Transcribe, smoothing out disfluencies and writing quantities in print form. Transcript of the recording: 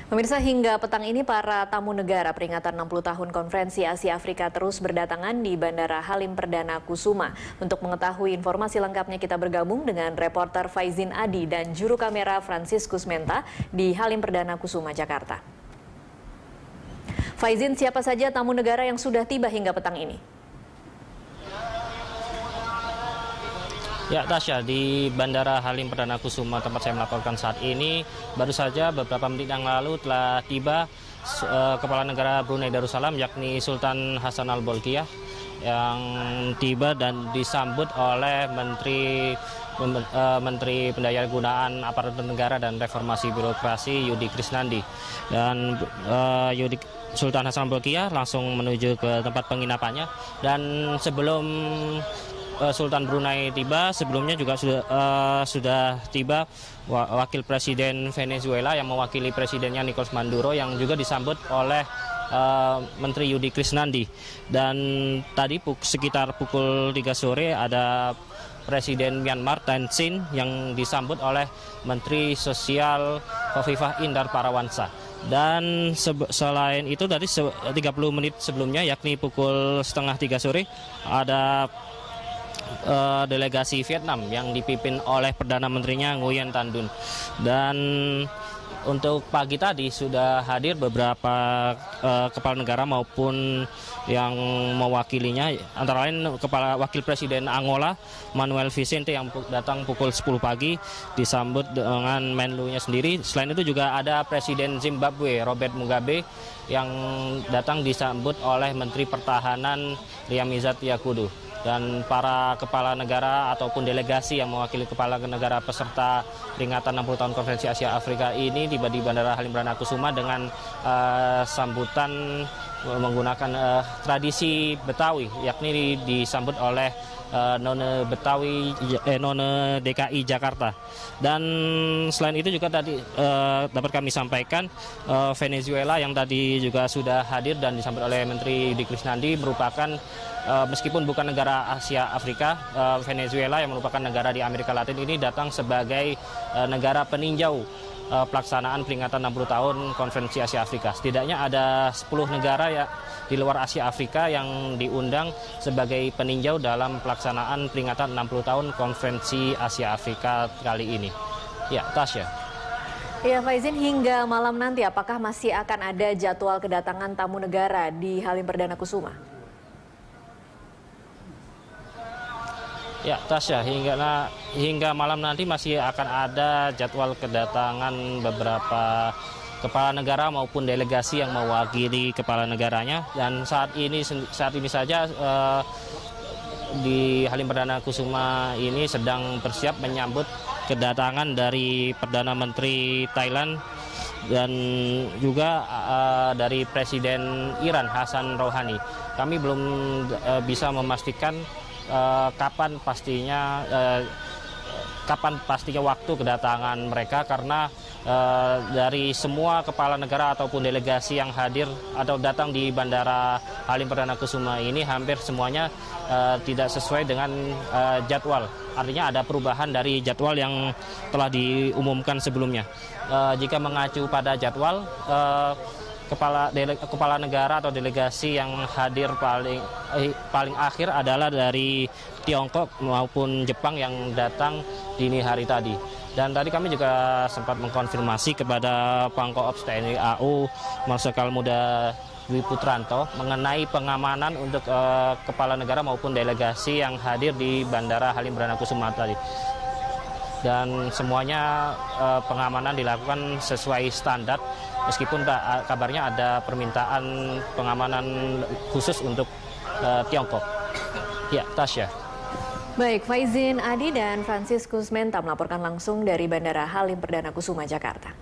Pemirsa, hingga petang ini para tamu negara peringatan 60 tahun Konferensi Asia Afrika terus berdatangan di Bandara Halim Perdana Kusuma. Untuk mengetahui informasi lengkapnya kita bergabung dengan reporter Faizin Adi dan juru kamera Franciscus Menta di Halim Perdana Kusuma, Jakarta. Faizin, siapa saja tamu negara yang sudah tiba hingga petang ini? Ya, Tasya, di Bandara Halim Perdana Kusuma tempat saya melaporkan saat ini, baru saja beberapa menit yang lalu telah tiba Kepala Negara Brunei Darussalam, yakni Sultan Hassanal Bolkiah, yang tiba dan disambut oleh Menteri Pendayagunaan Aparatur Negara dan Reformasi Birokrasi Yudi Krisnandi. Dan Sultan Hassanal Bolkiah langsung menuju ke tempat penginapannya, dan sebelum Sultan Brunei tiba, sebelumnya juga sudah tiba Wakil Presiden Venezuela yang mewakili presidennya Nicolas Maduro, yang juga disambut oleh Menteri Yudi Krisnandi. Dan tadi sekitar pukul 3 sore ada Presiden Myanmar Thein Sein yang disambut oleh Menteri Sosial Khofifah Indar Parawansa. Dan selain itu tadi 30 menit sebelumnya, yakni pukul setengah 3 sore, ada delegasi Vietnam yang dipimpin oleh Perdana Menterinya Nguyen Tan Dun. Dan untuk pagi tadi sudah hadir beberapa kepala negara maupun yang mewakilinya, antara lain Wakil Presiden Angola Manuel Vicente yang datang pukul 10 pagi disambut dengan menlunya sendiri. Selain itu juga ada Presiden Zimbabwe Robert Mugabe yang datang disambut oleh Menteri Pertahanan Liamizat Yakudu. Dan para kepala negara ataupun delegasi yang mewakili kepala negara peserta peringatan 60 tahun Konferensi Asia Afrika ini tiba di Bandara Halim Perdana Kusuma dengan sambutan menggunakan tradisi Betawi, yakni disambut oleh None DKI Jakarta. Dan selain itu juga tadi dapat kami sampaikan Venezuela yang tadi juga sudah hadir dan disambut oleh Menteri Yudi Krisnandi merupakan meskipun bukan negara Asia Afrika, Venezuela yang merupakan negara di Amerika Latin ini datang sebagai negara peninjau pelaksanaan peringatan 60 tahun Konferensi Asia Afrika. Setidaknya ada 10 negara ya di luar Asia Afrika yang diundang sebagai peninjau dalam pelaksanaan peringatan 60 tahun Konferensi Asia Afrika kali ini. Ya, Tasya. Ya, Faizin, hingga malam nanti apakah masih akan ada jadwal kedatangan tamu negara di Halim Perdana Kusuma? Ya, Tasya, hingga malam nanti masih akan ada jadwal kedatangan beberapa kepala negara maupun delegasi yang mewakili kepala negaranya. Dan saat ini saja di Halim Perdana Kusuma ini sedang bersiap menyambut kedatangan dari Perdana Menteri Thailand dan juga dari Presiden Iran Hassan Rouhani. Kami belum bisa memastikan kapan pastinya waktu kedatangan mereka, karena dari semua kepala negara ataupun delegasi yang hadir atau datang di Bandara Halim Perdana Kusuma ini hampir semuanya tidak sesuai dengan jadwal. Artinya ada perubahan dari jadwal yang telah diumumkan sebelumnya. Jika mengacu pada jadwal, kepala negara atau delegasi yang hadir paling akhir adalah dari Tiongkok maupun Jepang yang datang dini hari tadi. Dan tadi kami juga sempat mengkonfirmasi kepada Pangko Ops TNI AU Marsikal Muda Dwi Putranto mengenai pengamanan untuk kepala negara maupun delegasi yang hadir di Bandara Halim Perdana Kusuma tadi. Dan semuanya pengamanan dilakukan sesuai standar, meskipun kabarnya ada permintaan pengamanan khusus untuk Tiongkok. Ya, Tasya. Baik, Faizin Adi dan Franciscus Menta melaporkan langsung dari Bandara Halim Perdana Kusuma, Jakarta.